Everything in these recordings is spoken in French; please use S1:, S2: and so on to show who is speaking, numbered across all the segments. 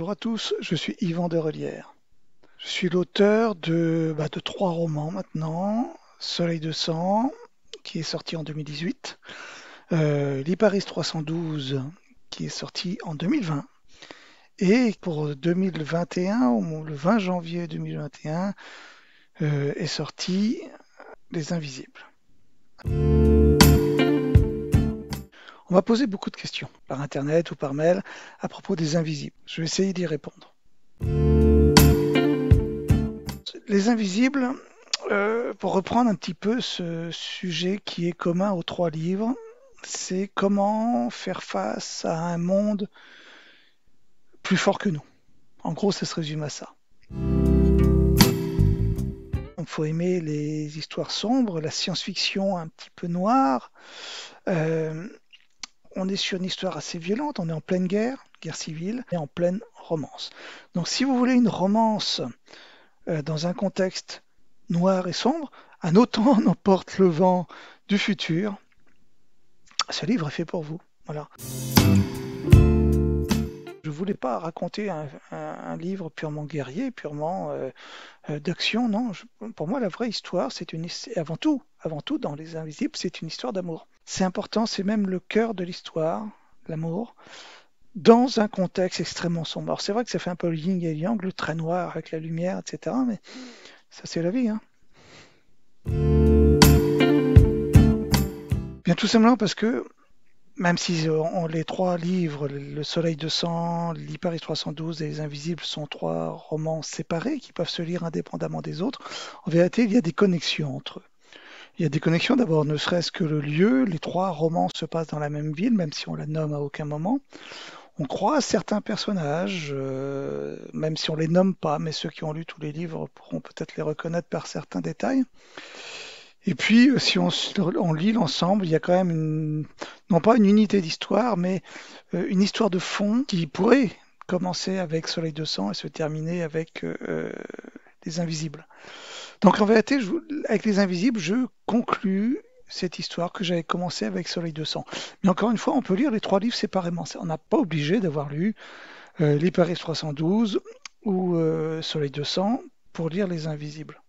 S1: Bonjour à tous, je suis Yvan de Relière. Je suis l'auteur de 3 romans maintenant. Soleil de sang, qui est sorti en 2018. L'Iparis 312, qui est sorti en 2020. Et pour 2021, le 20 janvier 2021, est sorti Les Invisibles. On m'a posé beaucoup de questions, par internet ou par mail, à propos des Invisibles. Je vais essayer d'y répondre. Les Invisibles, pour reprendre un petit peu ce sujet qui est commun aux 3 livres, c'est comment faire face à un monde plus fort que nous. En gros, ça se résume à ça. Il faut aimer les histoires sombres, la science-fiction un petit peu noire. Euh, on est sur une histoire assez violente, on est en pleine guerre civile, et en pleine romance. Donc si vous voulez une romance dans un contexte noir et sombre, un autant n'emporte le vent du futur. Ce livre est fait pour vous. Voilà. Je voulais pas raconter un livre purement guerrier, purement d'action. Non, pour moi, la vraie histoire, avant tout, dans Les Invisibles, c'est une histoire d'amour. C'est important, c'est même le cœur de l'histoire, l'amour, dans un contexte extrêmement sombre. Alors c'est vrai que ça fait un peu le yin et le yang, le trait noir avec la lumière, etc. Mais ça, c'est la vie, hein. Bien tout simplement parce que même si les 3 livres, Le Soleil de sang, l'Iparis 312 et Les Invisibles sont 3 romans séparés qui peuvent se lire indépendamment des autres, en vérité, il y a des connexions entre eux. Il y a des connexions d'abord, ne serait-ce que le lieu. Les 3 romans se passent dans la même ville, même si on la nomme à aucun moment. On croise certains personnages, même si on les nomme pas, mais ceux qui ont lu tous les livres pourront peut-être les reconnaître par certains détails. Et puis, si on lit l'ensemble, il y a quand même non pas une unité d'histoire, mais une histoire de fond qui pourrait commencer avec Soleil de sang et se terminer avec Les Invisibles. Donc en vérité, avec Les Invisibles, je conclus cette histoire que j'avais commencé avec Soleil de sang. Mais encore une fois, on peut lire les 3 livres séparément. On n'a pas obligé d'avoir lu l'Iparis 312 ou Soleil de sang pour lire Les Invisibles.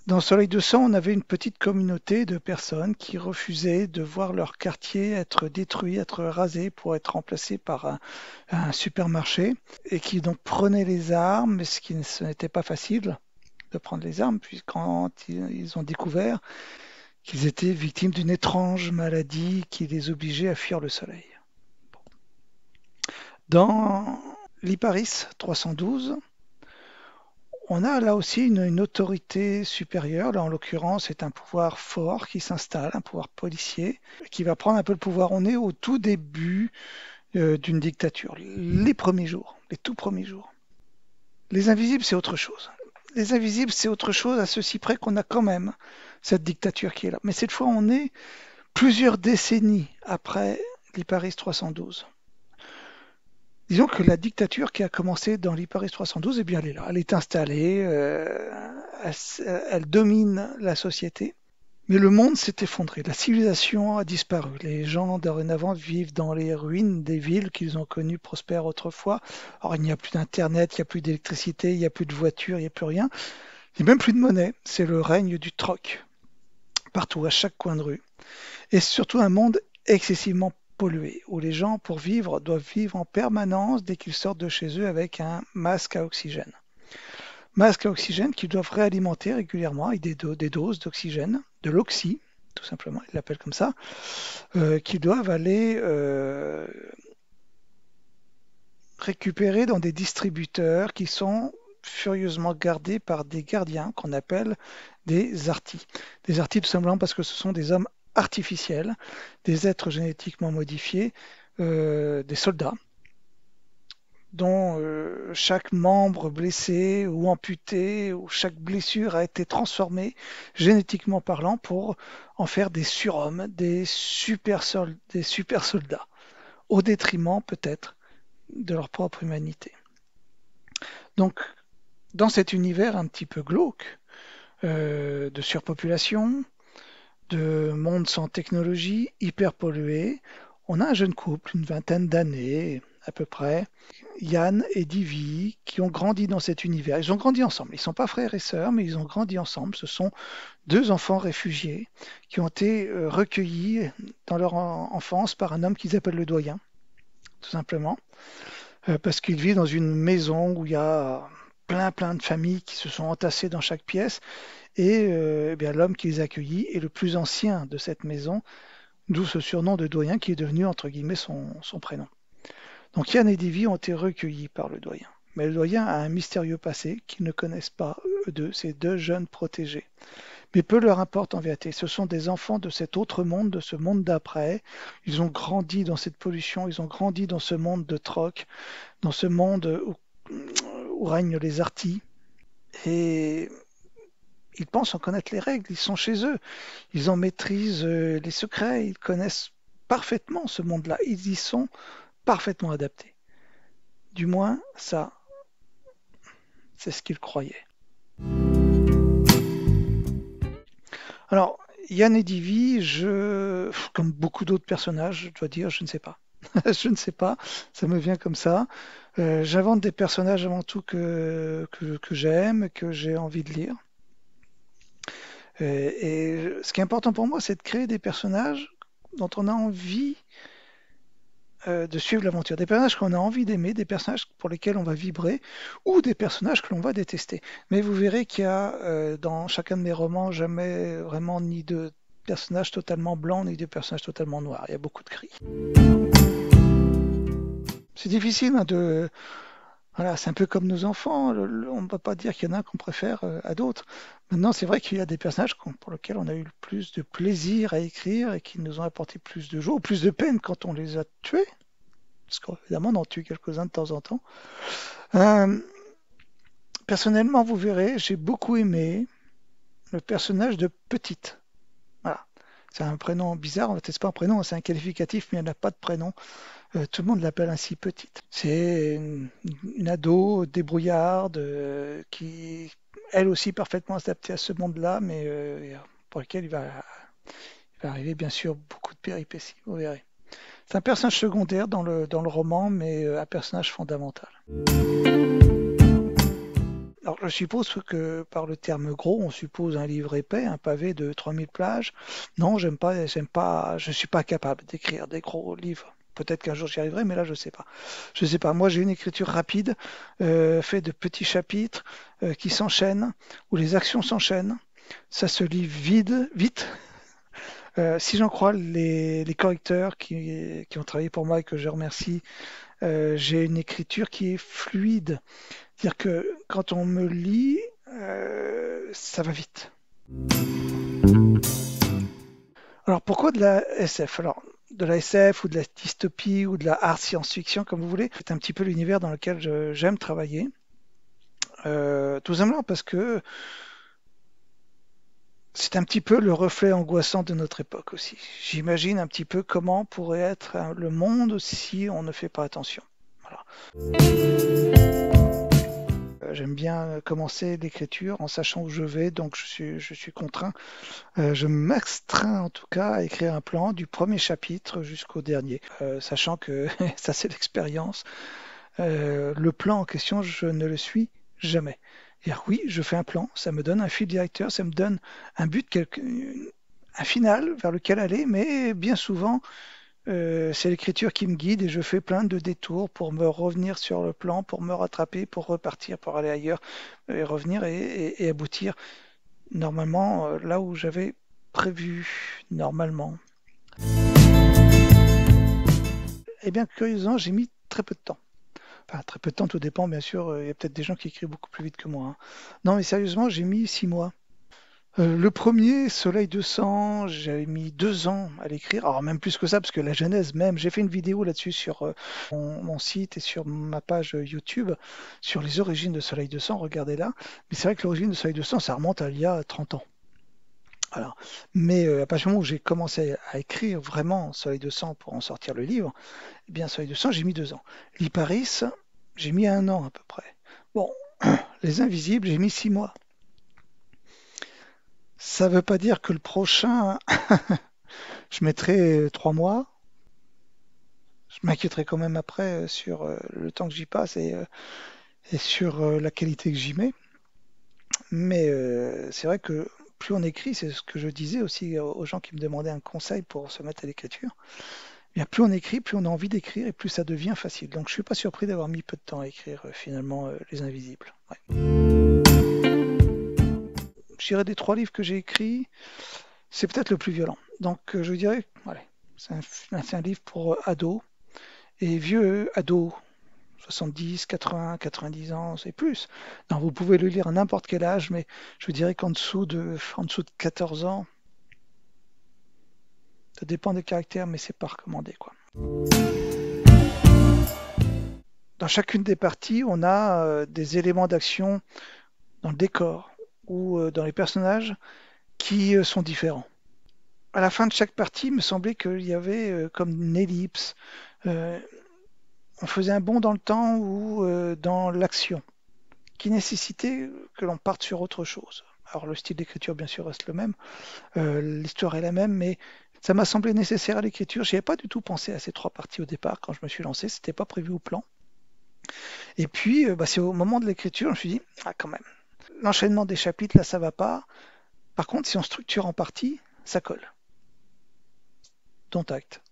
S1: Dans Soleil de sang, on avait une petite communauté de personnes qui refusaient de voir leur quartier être détruit, être rasé pour être remplacé par un supermarché et qui donc prenaient les armes, mais ce n'était pas facile de prendre les armes, puis quand ils ont découvert qu'ils étaient victimes d'une étrange maladie qui les obligeait à fuir le soleil. Dans l'Iparis 312, on a là aussi une autorité supérieure. Là, en l'occurrence, c'est un pouvoir fort qui s'installe, un pouvoir policier, qui va prendre un peu le pouvoir. On est au tout début d'une dictature, les premiers jours, les tout premiers jours. Les Invisibles, c'est autre chose. Les Invisibles, c'est autre chose à ceci près qu'on a quand même cette dictature qui est là. Mais cette fois, on est plusieurs décennies après l'Iparis 312. Disons que la dictature qui a commencé dans l'Iparis 312, eh bien, elle est là, elle est installée, elle domine la société. Mais le monde s'est effondré, la civilisation a disparu. Les gens dorénavant vivent dans les ruines des villes qu'ils ont connues prospères autrefois. Alors il n'y a plus d'internet, il n'y a plus d'électricité, il n'y a plus de voitures, il n'y a plus rien. Il n'y a même plus de monnaie. C'est le règne du troc, partout, à chaque coin de rue. Et surtout un monde excessivement pollué, où les gens, pour vivre, doivent vivre en permanence dès qu'ils sortent de chez eux avec un masque à oxygène. Masques à oxygène qu'ils doivent réalimenter régulièrement avec des doses d'oxygène, de l'oxy, tout simplement, ils l'appellent comme ça, qu'ils doivent aller récupérer dans des distributeurs qui sont furieusement gardés par des gardiens qu'on appelle des artis. Des artis tout simplement parce que ce sont des hommes artificiels, des êtres génétiquement modifiés, des soldats dont chaque membre blessé ou amputé ou chaque blessure a été transformée génétiquement parlant pour en faire des surhommes, des super soldats, au détriment peut-être de leur propre humanité. Donc, dans cet univers un petit peu glauque de surpopulation, de monde sans technologie, hyper pollué, On a un jeune couple, une vingtaine d'années à peu près, Yann et Divi, qui ont grandi dans cet univers. Ils ont grandi ensemble. Ils ne sont pas frères et sœurs, mais ils ont grandi ensemble. Ce sont deux enfants réfugiés qui ont été recueillis dans leur enfance par un homme qu'ils appellent le doyen, tout simplement, parce qu'ils vivent dans une maison où il y a plein de familles qui se sont entassées dans chaque pièce. Et eh bien, l'homme qui les a accueillis est le plus ancien de cette maison, d'où ce surnom de doyen qui est devenu, entre guillemets, son prénom. Donc Yann et Davy ont été recueillis par le doyen. Mais le doyen a un mystérieux passé qu'ils ne connaissent pas, eux deux, ces deux jeunes protégés. Mais peu leur importe en vérité. Ce sont des enfants de cet autre monde, de ce monde d'après. Ils ont grandi dans cette pollution, ils ont grandi dans ce monde de troc, dans ce monde où règnent les artis. Et ils pensent en connaître les règles, ils sont chez eux. Ils en maîtrisent les secrets, ils connaissent parfaitement ce monde-là. Ils y sont parfaitement adaptés. Du moins, ça, c'est ce qu'ils croyaient. Alors, Yann et Divi, comme beaucoup d'autres personnages, je dois dire, je ne sais pas. Je ne sais pas, ça me vient comme ça. J'invente des personnages avant tout que j'aime, que j'ai envie de lire. Et ce qui est important pour moi, c'est de créer des personnages dont on a envie de suivre l'aventure. Des personnages qu'on a envie d'aimer, des personnages pour lesquels on va vibrer, ou des personnages que l'on va détester. Mais vous verrez qu'il y a dans chacun de mes romans jamais vraiment ni de personnages totalement blancs, ni de personnages totalement noirs. Il y a beaucoup de gris. C'est difficile de... Voilà, c'est un peu comme nos enfants. On ne peut pas dire qu'il y en a qu'on préfère à d'autres. Maintenant, c'est vrai qu'il y a des personnages pour lesquels on a eu le plus de plaisir à écrire et qui nous ont apporté plus de joie, ou plus de peine quand on les a tués. Parce qu'évidemment, on en tue quelques-uns de temps en temps. Euh, Personnellement, vous verrez, j'ai beaucoup aimé le personnage de Petite. Voilà. C'est un prénom bizarre, en fait, c'est pas un prénom, c'est un qualificatif, mais il n'y en a pas de prénom. Tout le monde l'appelle ainsi Petite. C'est une ado débrouillarde qui, elle aussi, parfaitement adaptée à ce monde-là, mais pour lequel il va arriver bien sûr beaucoup de péripéties, vous verrez. C'est un personnage secondaire dans le roman, mais un personnage fondamental. Alors, je suppose que par le terme gros, on suppose un livre épais, un pavé de 3000 pages. Non, j'aime pas, je suis pas capable d'écrire des gros livres. Peut-être qu'un jour j'y arriverai, mais là je sais pas. Je sais pas. Moi, j'ai une écriture rapide, faite de petits chapitres qui s'enchaînent, où les actions s'enchaînent. Ça se lit vite. Si j'en crois les correcteurs qui ont travaillé pour moi et que je remercie, j'ai une écriture qui est fluide. C'est-à-dire que quand on me lit, ça va vite. Alors pourquoi de la SF? Alors de la SF ou de la dystopie ou de la art science-fiction comme vous voulez, c'est un petit peu l'univers dans lequel j'aime travailler. Tout simplement parce que c'est un petit peu le reflet angoissant de notre époque aussi. J'imagine un petit peu comment pourrait être le monde si on ne fait pas attention. Voilà. J'aime bien commencer l'écriture en sachant où je vais, donc je suis contraint. Je m'astreins en tout cas à écrire un plan du premier chapitre jusqu'au dernier, sachant que ça c'est l'expérience. Le plan en question, je ne le suis jamais. C'est-à-dire, oui, je fais un plan, ça me donne un fil directeur, ça me donne un but, un final vers lequel aller, mais bien souvent, c'est l'écriture qui me guide et je fais plein de détours pour me revenir sur le plan, pour me rattraper, pour repartir, pour aller ailleurs et revenir et aboutir normalement là où j'avais prévu, normalement. Eh bien, curieusement, j'ai mis très peu de temps. Enfin, très peu de temps, tout dépend, bien sûr. Il y a peut-être des gens qui écrivent beaucoup plus vite que moi, hein. Non, mais sérieusement, j'ai mis 6 mois. Le premier, Soleil de sang, j'avais mis 2 ans à l'écrire. Alors même plus que ça, parce que la genèse même, j'ai fait une vidéo là-dessus sur mon site et sur ma page YouTube sur les origines de Soleil de sang, regardez là. Mais c'est vrai que l'origine de Soleil de sang, ça remonte à il y a 30 ans. Voilà. Mais à partir du moment où j'ai commencé à écrire vraiment Soleil de sang pour en sortir le livre, eh bien Soleil de sang, j'ai mis 2 ans. L'Iparis, j'ai mis 1 an à peu près. Bon, Les Invisibles, j'ai mis 6 mois. Ça veut pas dire que le prochain, je mettrai 3 mois. Je m'inquiéterai quand même après sur le temps que j'y passe et sur la qualité que j'y mets. Mais c'est vrai que plus on écrit, c'est ce que je disais aussi aux gens qui me demandaient un conseil pour se mettre à l'écriture. Eh bien, plus on écrit, plus on a envie d'écrire et plus ça devient facile. Donc je suis pas surpris d'avoir mis peu de temps à écrire finalement Les Invisibles. Ouais. Je dirais des trois livres que j'ai écrits, c'est peut-être le plus violent. Donc je dirais, allez, c'est un livre pour ados et vieux ados, 70, 80, 90 ans, c'est plus. Non, vous pouvez le lire à n'importe quel âge, mais je dirais en dessous de 14 ans, ça dépend des caractères, mais c'est pas recommandé, quoi. Dans chacune des parties, on a des éléments d'action dans le décor ou dans les personnages qui sont différents. À la fin de chaque partie, il me semblait qu'il y avait comme une ellipse. euh, on faisait un bond dans le temps ou dans l'action, qui nécessitait que l'on parte sur autre chose. Alors le style d'écriture, bien sûr, reste le même, l'histoire est la même, mais ça m'a semblé nécessaire à l'écriture. J'y avais pas du tout pensé à ces trois parties au départ quand je me suis lancé, c'était pas prévu au plan. Et puis, bah, c'est au moment de l'écriture, je me suis dit, ah quand même, l'enchaînement des chapitres, là, ça va pas. Par contre, si on structure en partie, ça colle. Dont acte.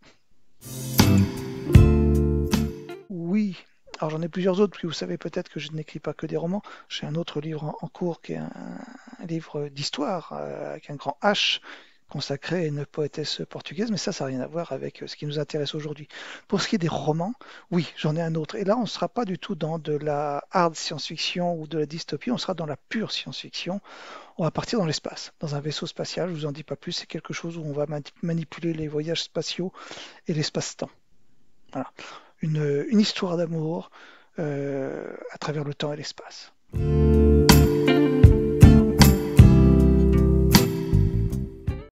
S1: Oui, alors j'en ai plusieurs autres, puis vous savez peut-être que je n'écris pas que des romans. J'ai un autre livre en cours qui est un livre d'histoire avec un grand H consacré à une poétesse portugaise, mais ça n'a rien à voir avec ce qui nous intéresse aujourd'hui. Pour ce qui est des romans, oui, j'en ai un autre. Et là, on ne sera pas du tout dans de la hard science-fiction ou de la dystopie, on sera dans la pure science-fiction. On va partir dans l'espace, dans un vaisseau spatial, je vous en dis pas plus, c'est quelque chose où on va manipuler les voyages spatiaux et l'espace-temps. Voilà. Une histoire d'amour à travers le temps et l'espace.